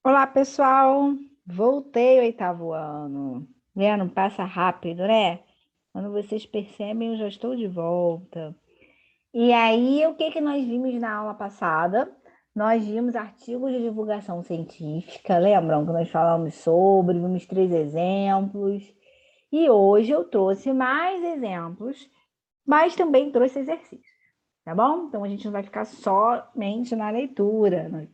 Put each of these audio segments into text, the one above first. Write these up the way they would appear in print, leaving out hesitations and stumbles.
Olá, pessoal! Voltei ao oitavo ano. Não passa rápido, né? Quando vocês percebem, eu já estou de volta. E aí, o que que nós vimos na aula passada? Nós vimos artigos de divulgação científica, lembram que nós falamos sobre, vimos 3 exemplos. E hoje eu trouxe mais exemplos, mas também trouxe exercícios, tá bom? Então a gente não vai ficar somente na leitura. Nós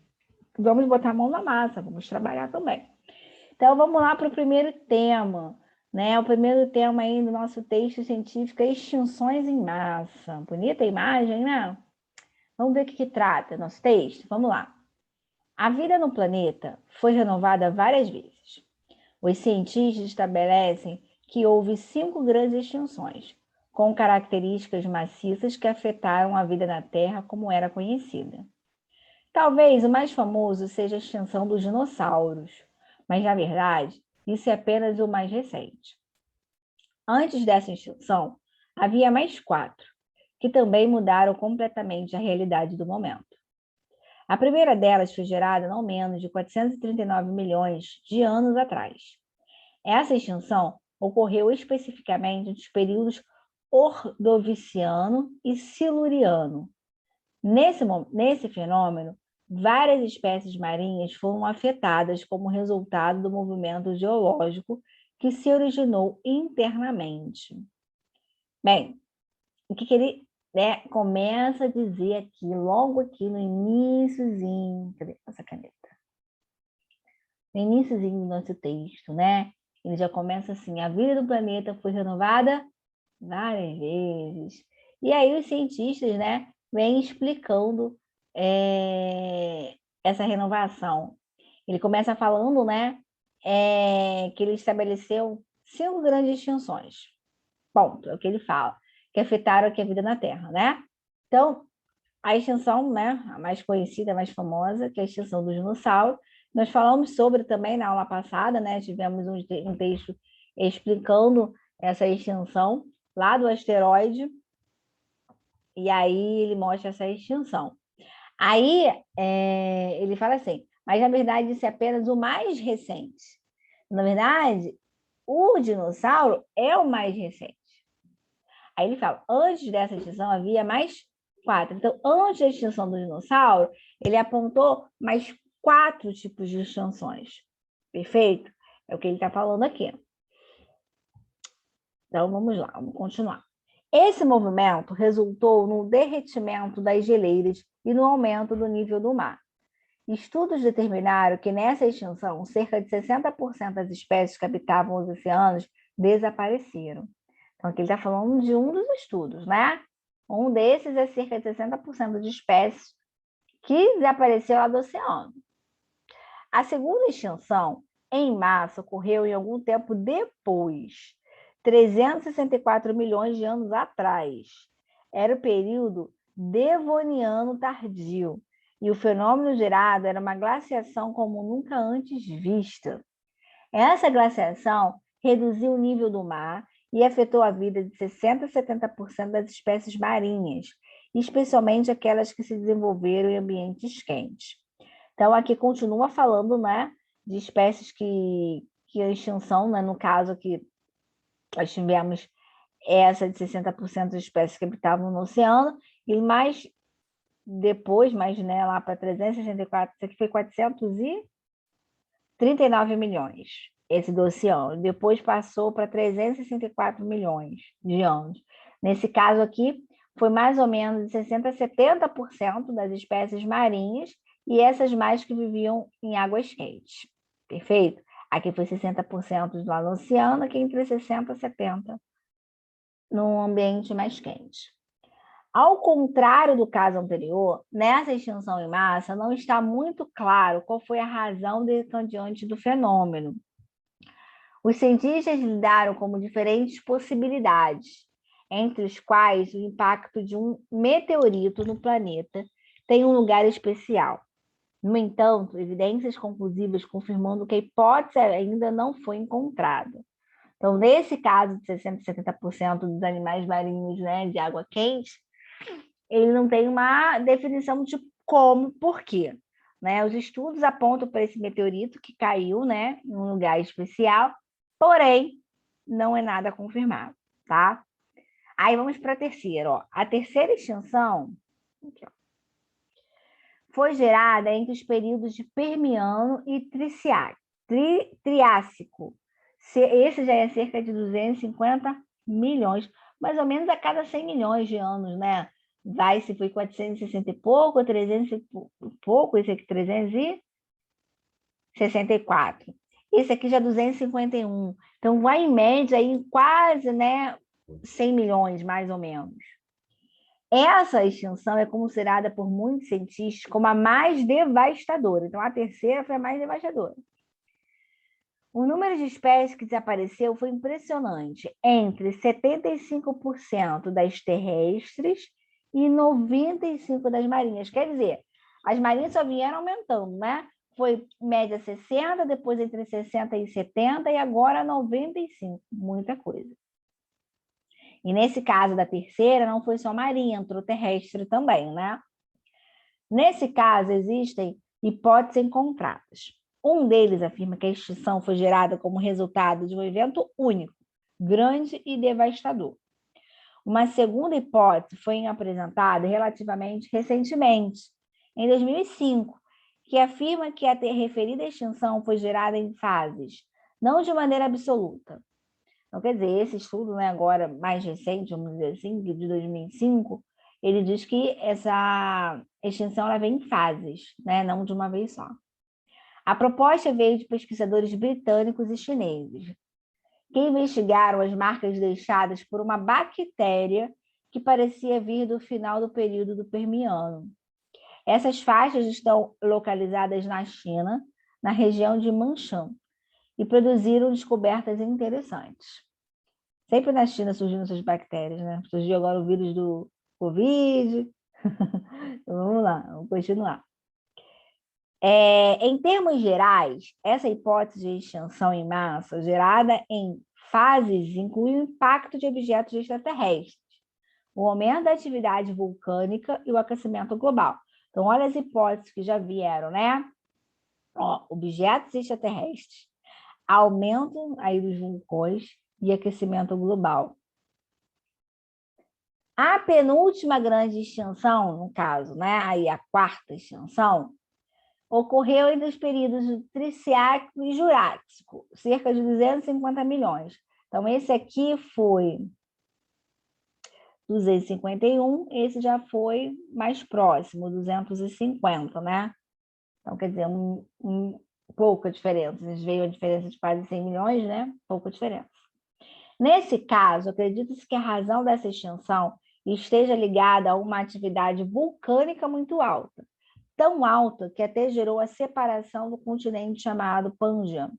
vamos botar a mão na massa, vamos trabalhar também. Então, vamos lá para o primeiro tema, né? O primeiro tema aí do nosso texto científico é extinções em massa. Bonita imagem, né? Vamos ver o que trata nosso texto? Vamos lá. A vida no planeta foi renovada várias vezes. Os cientistas estabelecem que houve 5 grandes extinções, com características maciças que afetaram a vida na Terra como era conhecida. Talvez o mais famoso seja a extinção dos dinossauros, mas na verdade isso é apenas o mais recente. Antes dessa extinção, havia mais 4, que também mudaram completamente a realidade do momento. A primeira delas foi gerada não menos de 439 milhões de anos atrás. Essa extinção ocorreu especificamente nos períodos Ordoviciano e Siluriano. Nesse fenômeno, várias espécies marinhas foram afetadas como resultado do movimento geológico que se originou internamente. Bem, o que ele, começa a dizer aqui, logo aqui no iniciozinho, cadê essa caneta? No iniciozinho do nosso texto, né? Ele já começa assim: a vida do planeta foi renovada várias vezes. E aí os cientistas, né, vêm explicando essa renovação. Ele começa falando, né, que ele estabeleceu 5 grandes extinções. Ponto, é o que ele fala, que afetaram aqui a vida na Terra, né? Então, a extinção, né, a mais conhecida, a mais famosa, que é a extinção do dinossauro. Nós falamos sobre também na aula passada, né? Tivemos um texto explicando essa extinção lá do asteroide, e aí ele mostra essa extinção. Aí ele fala assim, mas na verdade isso é apenas o mais recente. Na verdade, o dinossauro é o mais recente. Aí ele fala, antes dessa extinção havia mais 4. Então, antes da extinção do dinossauro, ele apontou mais 4 tipos de extinções. Perfeito? É o que ele está falando aqui. Então, vamos lá, vamos continuar. Esse movimento resultou no derretimento das geleiras e no aumento do nível do mar. Estudos determinaram que nessa extinção, cerca de 60% das espécies que habitavam os oceanos desapareceram. Então, aqui ele está falando de um dos estudos, né? Um desses é cerca de 60% de espécies que desapareceu lá do oceano. A segunda extinção em massa ocorreu em algum tempo depois, 364 milhões de anos atrás. Era o período Devoniano tardio, e o fenômeno gerado era uma glaciação como nunca antes vista. Essa glaciação reduziu o nível do mar e afetou a vida de 60 a 70% das espécies marinhas, especialmente aquelas que se desenvolveram em ambientes quentes. Então, aqui continua falando, né, de espécies que a extinção, né, no caso aqui, nós tivemos essa de 60% das espécies que habitavam no oceano, e mais depois, mais, né, lá para 364, isso aqui foi 439 milhões, esse do oceano. Depois passou para 364 milhões de anos. Nesse caso aqui, foi mais ou menos de 60 a 70% das espécies marinhas e essas mais que viviam em águas quentes. Perfeito? Aqui foi 60% lá no oceano, aqui entre 60 e 70% no ambiente mais quente. Ao contrário do caso anterior, nessa extinção em massa não está muito claro qual foi a razão desencadeante do fenômeno. Os cientistas lidaram com diferentes possibilidades, entre as quais o impacto de um meteorito no planeta tem um lugar especial. No entanto, evidências conclusivas confirmando que a hipótese ainda não foi encontrada. Então, nesse caso de 60 a 70% dos animais marinhos, né, de água quente, ele não tem uma definição de como, por quê. né? Os estudos apontam para esse meteorito que caiu, né, em um lugar especial, porém, não é nada confirmado, tá? Aí vamos para a terceira, ó. A terceira extinção aqui, ó, foi gerada entre os períodos de Permiano e Triássico. Esse já é cerca de 250 milhões, mais ou menos a cada 100 milhões de anos, né? Vai, se foi 460 e pouco, 300 e pouco, esse aqui 364. Esse aqui já 251. Então, vai em média aí quase, né, 100 milhões, mais ou menos. Essa extinção é considerada por muitos cientistas como a mais devastadora. Então, a terceira foi a mais devastadora. O número de espécies que desapareceu foi impressionante, entre 75% das terrestres e 95% das marinhas. Quer dizer, as marinhas só vieram aumentando, né? Foi média 60, depois entre 60 e 70 e agora 95. Muita coisa. E nesse caso da terceira, não foi só marinha, entrou terrestre também, né? Nesse caso, existem hipóteses encontradas. Um deles afirma que a extinção foi gerada como resultado de um evento único, grande e devastador. Uma segunda hipótese foi apresentada relativamente recentemente, em 2005, que afirma que a referida extinção foi gerada em fases, não de maneira absoluta. Então, quer dizer, esse estudo, né, agora mais recente, vamos dizer assim, de 2005, ele diz que essa extinção ela vem em fases, né, não de uma vez só. A proposta veio de pesquisadores britânicos e chineses, que investigaram as marcas deixadas por uma bactéria que parecia vir do final do período do Permiano. Essas faixas estão localizadas na China, na região de Manshan, e produziram descobertas interessantes. Sempre na China surgindo essas bactérias, né? Surgiu agora o vírus do Covid. Então, vamos lá, vamos continuar. Em termos gerais, essa hipótese de extinção em massa gerada em fases inclui o impacto de objetos extraterrestres, o aumento da atividade vulcânica e o aquecimento global. Então, olha as hipóteses que já vieram, né? Ó, objetos extraterrestres, aumento aí dos vulcões e aquecimento global. A penúltima grande extinção, no caso, né? Aí a quarta extinção, ocorreu entre os períodos do Triássico e Jurássico, cerca de 250 milhões. Então, esse aqui foi 251, esse já foi mais próximo, 250, né? Então, quer dizer, pouca diferença. Veio a diferença de quase 100 milhões, né? Pouca diferença. Nesse caso, acredita-se que a razão dessa extinção esteja ligada a uma atividade vulcânica muito alta, tão alta que até gerou a separação do continente chamado Pangean.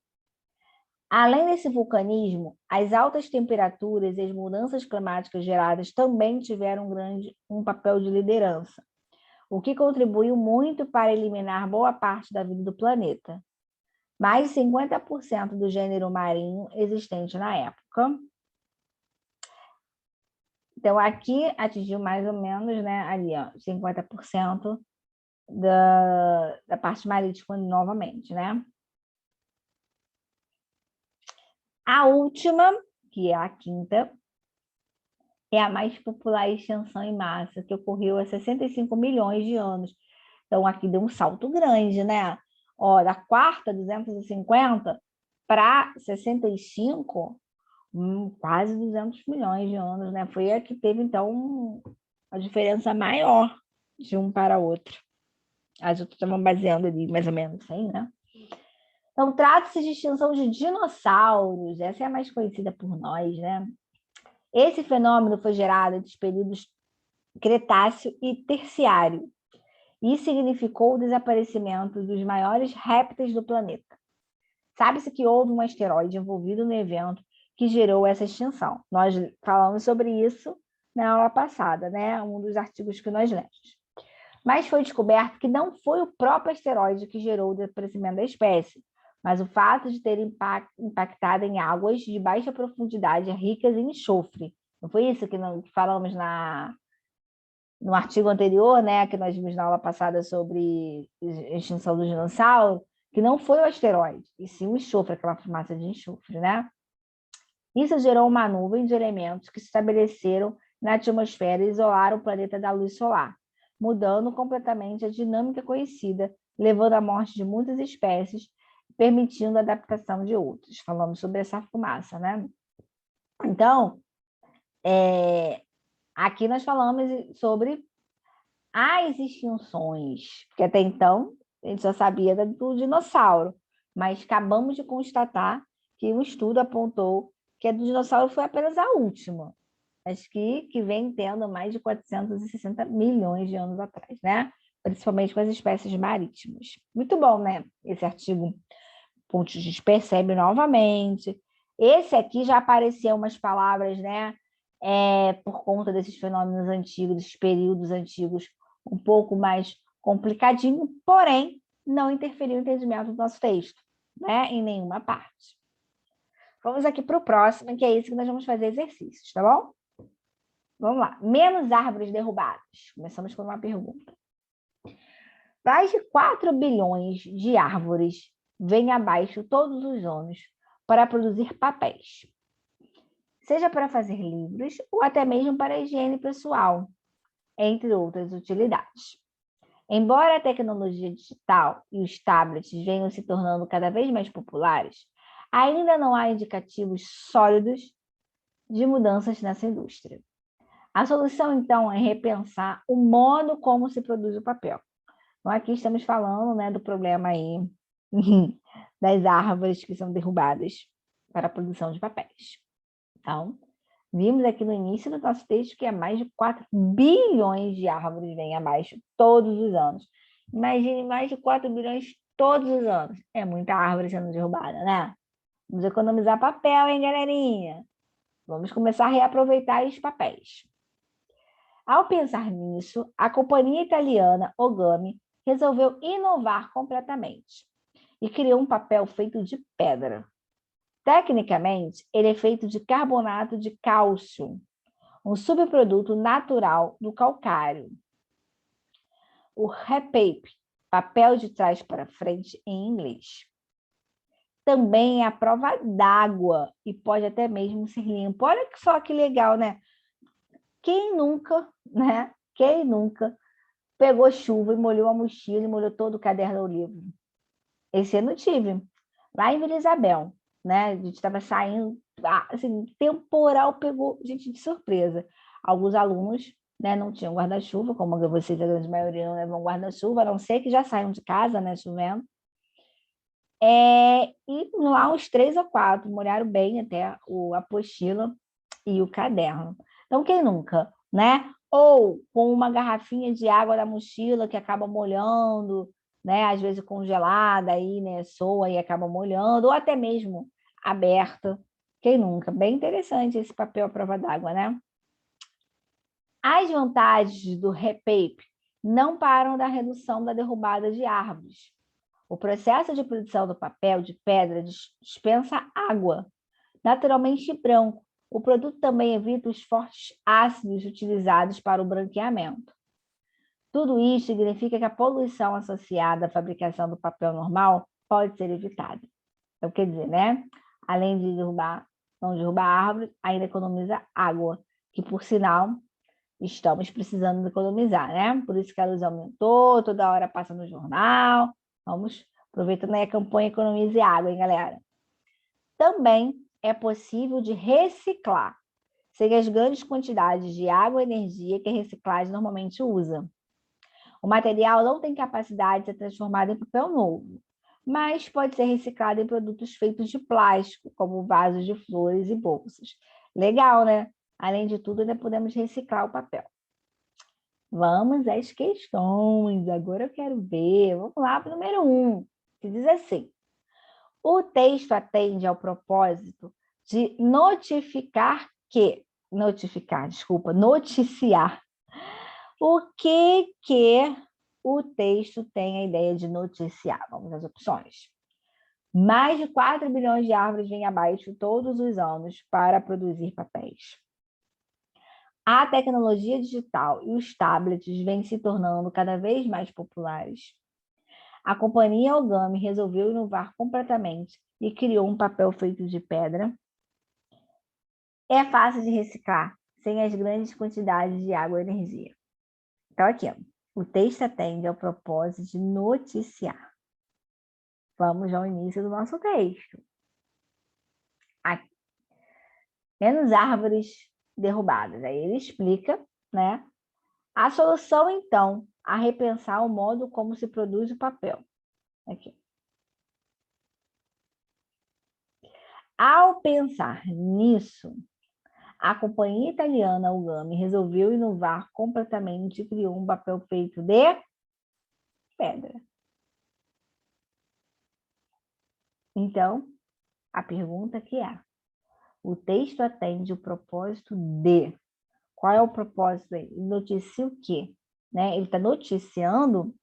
Além desse vulcanismo, as altas temperaturas e as mudanças climáticas geradas também tiveram um papel de liderança, o que contribuiu muito para eliminar boa parte da vida do planeta. Mais de 50% do gênero marinho existente na época. Então, aqui atingiu mais ou menos, né, ali, ó, 50% da parte marítima novamente, né? A última, que é a quinta, é a mais popular extinção em massa, que ocorreu há 65 milhões de anos. Então, aqui deu um salto grande, né? Ó, da quarta, 250, para 65, quase 200 milhões de anos, né? Foi a que teve, então, a diferença maior de um para outro. As outras estavam baseando ali, mais ou menos assim, né? Então, trata-se de extinção de dinossauros, essa é a mais conhecida por nós, né? Esse fenômeno foi gerado entre os períodos Cretáceo e Terciário e significou o desaparecimento dos maiores répteis do planeta. Sabe-se que houve um asteroide envolvido no evento que gerou essa extinção. Nós falamos sobre isso na aula passada, né? Um dos artigos que nós lemos. Mas foi descoberto que não foi o próprio asteroide que gerou o desaparecimento da espécie, mas o fato de ter impactado em águas de baixa profundidade ricas em enxofre. Não foi isso que falamos no artigo anterior, né, que nós vimos na aula passada sobre a extinção do dinossauro, que não foi o asteroide, e sim o enxofre, aquela fumaça de enxofre, né? Isso gerou uma nuvem de elementos que se estabeleceram na atmosfera e isolaram o planeta da luz solar, mudando completamente a dinâmica conhecida, levando à morte de muitas espécies, permitindo a adaptação de outras. Falamos sobre essa fumaça, né? Então, aqui nós falamos sobre as extinções, porque até então a gente só sabia do dinossauro, mas acabamos de constatar que um estudo apontou que a do dinossauro foi apenas a última, mas que vem tendo mais de 460 milhões de anos atrás, né? Principalmente com as espécies marítimas. Muito bom, né? Esse artigo, a gente percebe novamente. Esse aqui já apareceu umas palavras, né? Por conta desses fenômenos antigos, desses períodos antigos, um pouco mais complicadinho, porém, não interferiu no entendimento do nosso texto, né? Em nenhuma parte. Vamos aqui para o próximo, que é isso que nós vamos fazer exercícios, tá bom? Vamos lá. Menos árvores derrubadas. Começamos com uma pergunta. Mais de 4 bilhões de árvores vêm abaixo todos os anos para produzir papéis, seja para fazer livros ou até mesmo para a higiene pessoal, entre outras utilidades. Embora a tecnologia digital e os tablets venham se tornando cada vez mais populares, ainda não há indicativos sólidos de mudanças nessa indústria. A solução, então, é repensar o modo como se produz o papel. Então, aqui estamos falando, né, do problema aí das árvores que são derrubadas para a produção de papéis. Então, vimos aqui no início do nosso texto que é mais de 4 bilhões de árvores vêm abaixo todos os anos. Imagine mais de 4 bilhões todos os anos. É muita árvore sendo derrubada, né? Vamos economizar papel, hein, galerinha? Vamos começar a reaproveitar os papéis. Ao pensar nisso, a companhia italiana Ogami resolveu inovar completamente e criou um papel feito de pedra. Tecnicamente, ele é feito de carbonato de cálcio, um subproduto natural do calcário. O repape, papel de trás para frente em inglês. Também é a prova d'água e pode até mesmo ser limpo. Olha só que legal, né? Quem nunca, né? Quem nunca pegou chuva e molhou a mochila e molhou todo o caderno do livro? Esse ano eu tive, lá em Vila Isabel, né? A gente estava saindo, assim, temporal pegou gente de surpresa. Alguns alunos, né, não tinham guarda-chuva, como vocês, a grande maioria, não levam guarda-chuva, a não ser que já saiam de casa, né, chovendo. E lá uns 3 ou 4 molharam bem até a apostila e o caderno. Então, quem nunca, né? Ou com uma garrafinha de água da mochila que acaba molhando, né? Às vezes congelada, aí, né? Soa e acaba molhando, ou até mesmo aberta. Quem nunca? Bem interessante esse papel à prova d'água, né? As vantagens do repape não param da redução da derrubada de árvores. O processo de produção do papel de pedra dispensa água, naturalmente branco. O produto também evita os fortes ácidos utilizados para o branqueamento. Tudo isso significa que a poluição associada à fabricação do papel normal pode ser evitada. Então, quer dizer, né? Além de não derrubar a árvore, ainda economiza água, que, por sinal, estamos precisando economizar, né? Por isso que a luz aumentou, toda hora passa no jornal. Vamos aproveitando aí a campanha Economize Água, hein, galera? Também é possível de reciclar, sem as grandes quantidades de água e energia que a reciclagem normalmente usa. O material não tem capacidade de ser transformado em papel novo, mas pode ser reciclado em produtos feitos de plástico, como vasos de flores e bolsas. Legal, né? Além de tudo, ainda podemos reciclar o papel. Vamos às questões. Agora eu quero ver. Vamos lá para o número 1, que diz assim: o texto atende ao propósito de noticiar o que o texto tem a ideia de noticiar. Vamos às opções. Mais de 4 bilhões de árvores vêm abaixo todos os anos para produzir papéis. A tecnologia digital e os tablets vêm se tornando cada vez mais populares. A companhia Ogami resolveu inovar completamente e criou um papel feito de pedra. É fácil de reciclar, sem as grandes quantidades de água e energia. Então, aqui, ó, o texto atende ao propósito de noticiar. Vamos ao início do nosso texto. Aqui. Menos árvores derrubadas. Aí ele explica, né? A solução, então, a repensar o modo como se produz o papel. Aqui. Ao pensar nisso, a companhia italiana Ogami resolveu inovar completamente e criou um papel feito de pedra. Então, a pergunta que é: o texto atende o propósito de... Qual é o propósito dele? Ele noticia o quê? Né? Ele está noticiando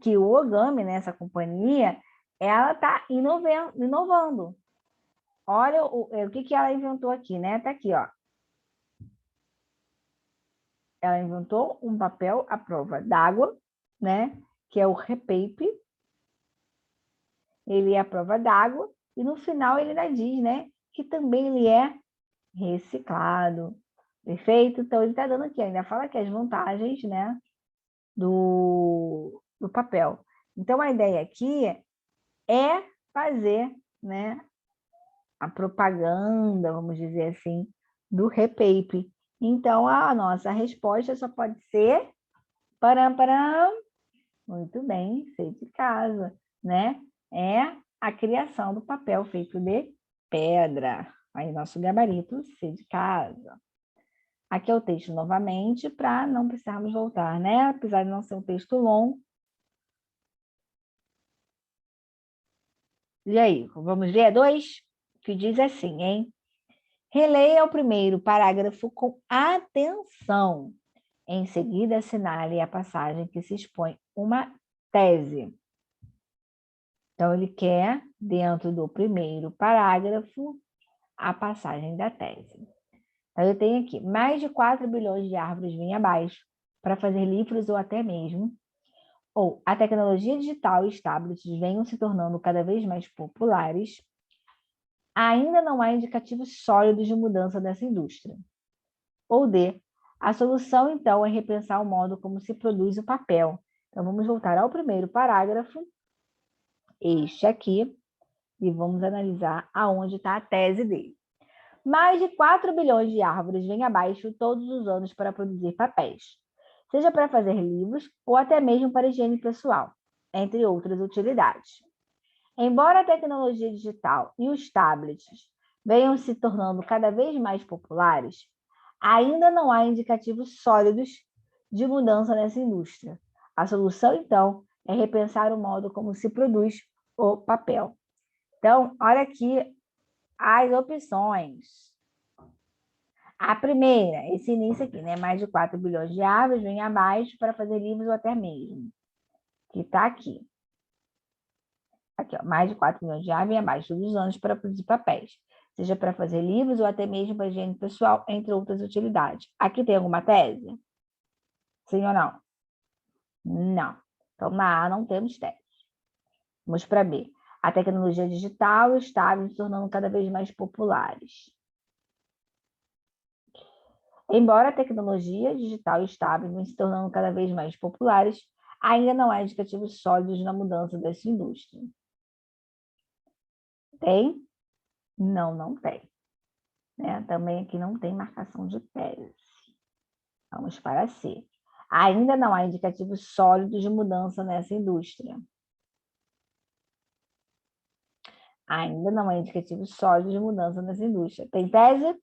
que o Ogami, né, essa companhia, ela está inovando. Olha o que ela inventou aqui, né? Está aqui, ó. Ela inventou um papel à prova d'água, né? Que é o repape. Ele é à prova d'água e no final ele ainda diz, né? Que também ele é reciclado. Perfeito? Então ele está dando aqui, ainda fala que as vantagens, né? Do papel. Então a ideia aqui é fazer, né? A propaganda, vamos dizer assim, do repape. Então, a nossa resposta só pode ser param, param. Muito bem, sei de casa, né? É a criação do papel feito de pedra. Aí, nosso gabarito, sei de casa. Aqui é o texto novamente, para não precisarmos voltar, né? Apesar de não ser um texto longo. E aí, vamos ver a 2? Que diz assim, hein? Releia o primeiro parágrafo com atenção. Em seguida, assinale a passagem que se expõe uma tese. Então, ele quer, dentro do primeiro parágrafo, a passagem da tese. Então, eu tenho aqui, mais de 4 bilhões de árvores vêm abaixo para fazer livros ou até mesmo, ou a tecnologia digital e os tablets venham se tornando cada vez mais populares, ainda não há indicativos sólidos de mudança dessa indústria. Ou D, a solução, então, é repensar o modo como se produz o papel. Então, vamos voltar ao primeiro parágrafo, este aqui, e vamos analisar aonde está a tese dele. Mais de 4 bilhões de árvores vêm abaixo todos os anos para produzir papéis, seja para fazer livros ou até mesmo para higiene pessoal, entre outras utilidades. Embora a tecnologia digital e os tablets venham se tornando cada vez mais populares, ainda não há indicativos sólidos de mudança nessa indústria. A solução, então, é repensar o modo como se produz o papel. Então, olha aqui as opções. A primeira, esse início aqui, né? Mais de 4 bilhões de árvores vêm abaixo para fazer livros ou até mesmo. Que está aqui. Aqui, ó, mais de 4 milhões de árvores vêm abaixo todos os anos para produzir papéis, seja para fazer livros ou até mesmo para higiene pessoal, entre outras utilidades. Aqui tem alguma tese? Sim ou não? Não. Então, na A não temos tese. Vamos para B. A tecnologia digital está se tornando cada vez mais populares. Embora a tecnologia digital e estável venham se tornando cada vez mais populares, ainda não há indicativos sólidos na mudança dessa indústria. Tem? Não, não tem. Né? Também aqui não tem marcação de tese. Vamos para C. Ainda não há indicativos sólidos de mudança nessa indústria. Ainda não há indicativos sólidos de mudança nessa indústria. Tem tese?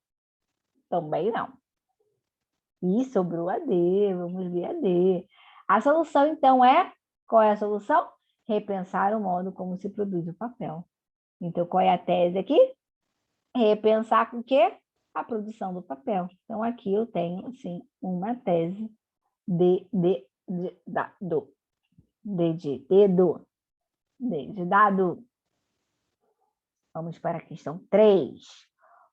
Também não. E sobrou a D, vamos ver a D. A solução, então, é... Qual é a solução? Repensar o modo como se produz o papel. Então, qual é a tese aqui? Repensar com o quê? A produção do papel. Então, aqui eu tenho, assim, uma tese de dado. D de dedo. D de dado. Vamos para a questão 3.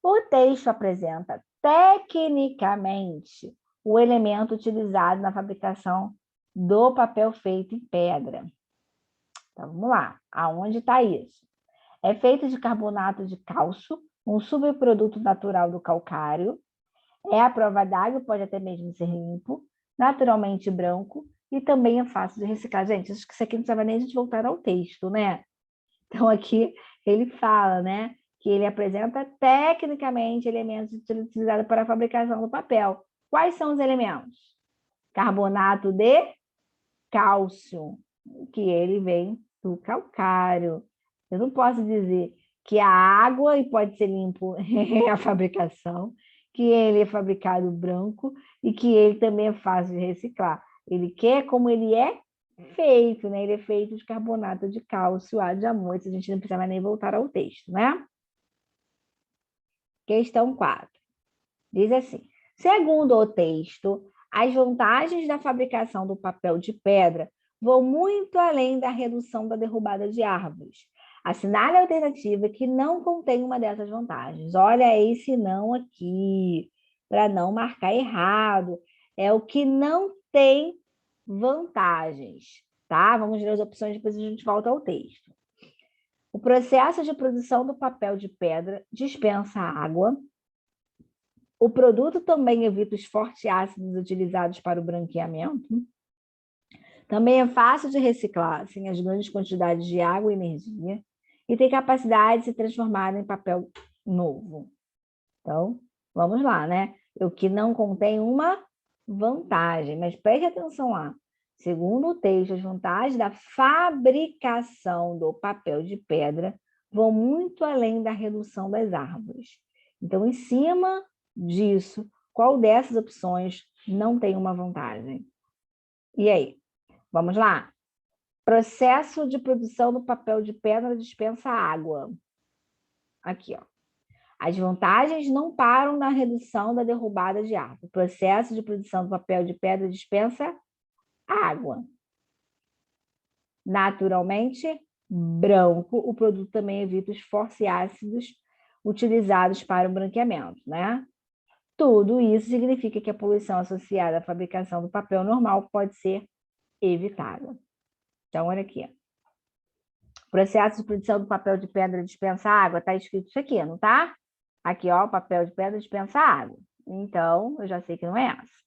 O texto apresenta tecnicamente o elemento utilizado na fabricação do papel feito em pedra. Então, vamos lá. Aonde está isso? É feito de carbonato de cálcio, um subproduto natural do calcário. É à prova d'água, pode até mesmo ser limpo, naturalmente branco e também é fácil de reciclar. Gente, acho que isso aqui não precisava nem a gente voltar ao texto, né? Então, aqui ele fala, né, que ele apresenta tecnicamente elementos utilizados para a fabricação do papel. Quais são os elementos? Carbonato de cálcio, que ele vem do calcário. Eu não posso dizer que a água, e pode ser limpo, é a fabricação, que ele é fabricado branco e que ele também é fácil de reciclar. Ele quer como ele é feito, né? Ele é feito de carbonato de cálcio, A de amônia, a gente não precisa nem voltar ao texto, né? Questão 4. Diz assim: segundo o texto, as vantagens da fabricação do papel de pedra vão muito além da redução da derrubada de árvores. Assinale a alternativa que não contém uma dessas vantagens. Olha esse não aqui, para não marcar errado. É o que não tem vantagens, tá? Vamos ver as opções, depois a gente volta ao texto. O processo de produção do papel de pedra dispensa água. O produto também evita os fortes ácidos utilizados para o branqueamento. Também é fácil de reciclar, sem as grandes quantidades de água e energia. E tem capacidade de se transformar em papel novo. Então, vamos lá, né? O que não contém uma vantagem, mas preste atenção lá. Segundo o texto, as vantagens da fabricação do papel de pedra vão muito além da redução das árvores. Então, em cima disso, qual dessas opções não tem uma vantagem? E aí? Vamos lá? Processo de produção do papel de pedra dispensa água. Aqui, ó. As vantagens não param na redução da derrubada de árvore. O processo de produção do papel de pedra dispensa água. Naturalmente branco, o produto também evita os fortes ácidos utilizados para o branqueamento, né? Tudo isso significa que a poluição associada à fabricação do papel normal pode ser evitada. Então, olha aqui. O processo de produção do papel de pedra dispensa água, está escrito isso aqui, não tá? Aqui, ó, o papel de pedra dispensa água. Então, eu já sei que não é essa.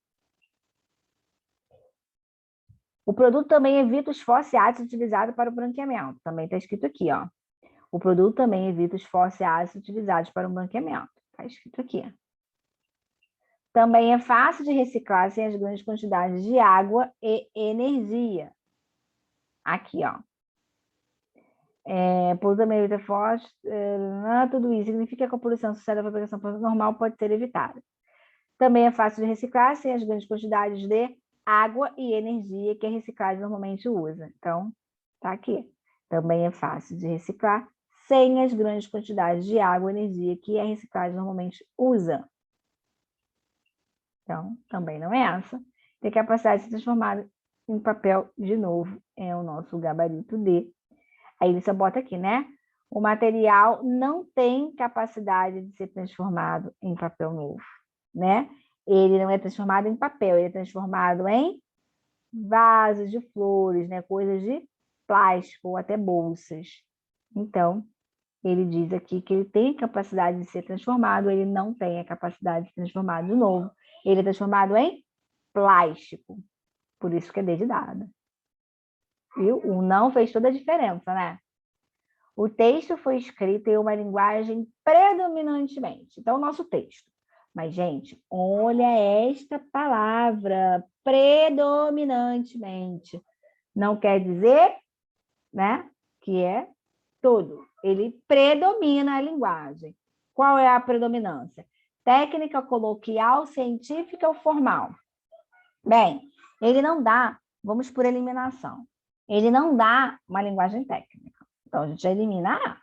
O produto também evita os fosfatos utilizados para o branqueamento. Também está escrito aqui, ó. O produto também evita os fosfatos utilizados para o branqueamento. Está escrito aqui. Também é fácil de reciclar sem as grandes quantidades de água e energia. Aqui, ó. Por também evita fósforo, tudo isso significa que a poluição associada à fabricação normal pode ser evitada. Também é fácil de reciclar sem as grandes quantidades de água e energia que a reciclagem normalmente usa. Então, tá aqui. Também é fácil de reciclar sem as grandes quantidades de água e energia que a reciclagem normalmente usa. Então, também não é essa. Tem capacidade de se transformar em papel de novo. É o nosso gabarito D. Aí ele só bota aqui, né? O material não tem capacidade de ser transformado em papel novo, né? Ele não é transformado em papel, ele é transformado em vasos de flores, né? Coisas de plástico ou até bolsas. Então, ele diz aqui que ele tem capacidade de ser transformado, ele não tem a capacidade de ser transformado de novo. Ele é transformado em plástico. Por isso que é D de dado. Viu? O não fez toda a diferença, né? O texto foi escrito em uma linguagem predominantemente. Então, o nosso texto. Mas, gente, olha esta palavra, predominantemente. Não quer dizer, né, que é tudo. Ele predomina a linguagem. Qual é a predominância? Técnica, coloquial, científica ou formal? Bem, ele não dá, vamos por eliminação. Ele não dá uma linguagem técnica. Então, a gente elimina A,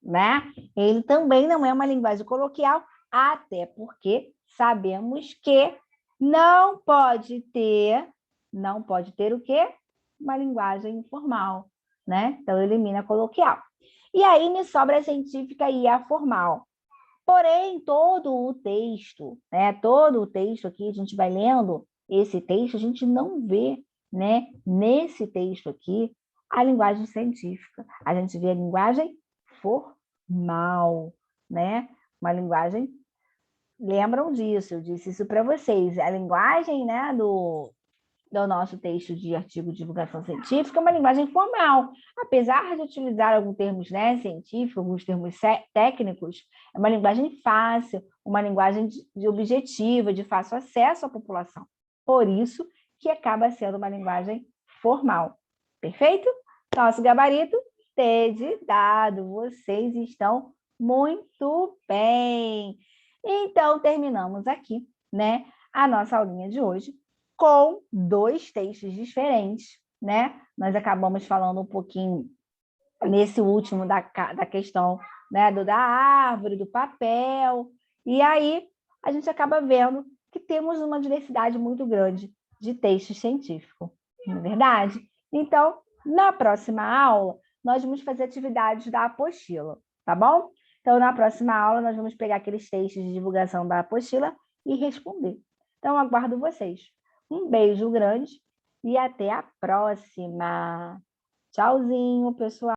né? Ele também não é uma linguagem coloquial, até porque sabemos que não pode ter o quê? Uma linguagem informal, né? Então, elimina a coloquial. E aí, me sobra a científica e a formal. Porém, todo o texto, né? Todo o texto aqui, a gente vai lendo esse texto, a gente não vê, né? Nesse texto aqui, a linguagem científica. A gente vê a linguagem formal, né? Uma linguagem, lembram disso, eu disse isso para vocês. A linguagem, né, do nosso texto de artigo de divulgação científica é uma linguagem formal. Apesar de utilizar alguns termos, né, científicos, alguns termos técnicos, é uma linguagem fácil, uma linguagem de objetiva, de fácil acesso à população. Por isso que acaba sendo uma linguagem formal. Perfeito? Nosso gabarito T de dado. Vocês estão muito bem. Então, terminamos aqui, né, a nossa aulinha de hoje com 2 textos diferentes, né? Nós acabamos falando um pouquinho nesse último da questão, né, da árvore, do papel, e aí a gente acaba vendo que temos uma diversidade muito grande de textos científicos, não é verdade? Então, na próxima aula, nós vamos fazer atividades da apostila, tá bom? Então, na próxima aula, nós vamos pegar aqueles textos de divulgação da apostila e responder. Então, aguardo vocês. Um beijo grande e até a próxima. Tchauzinho, pessoal.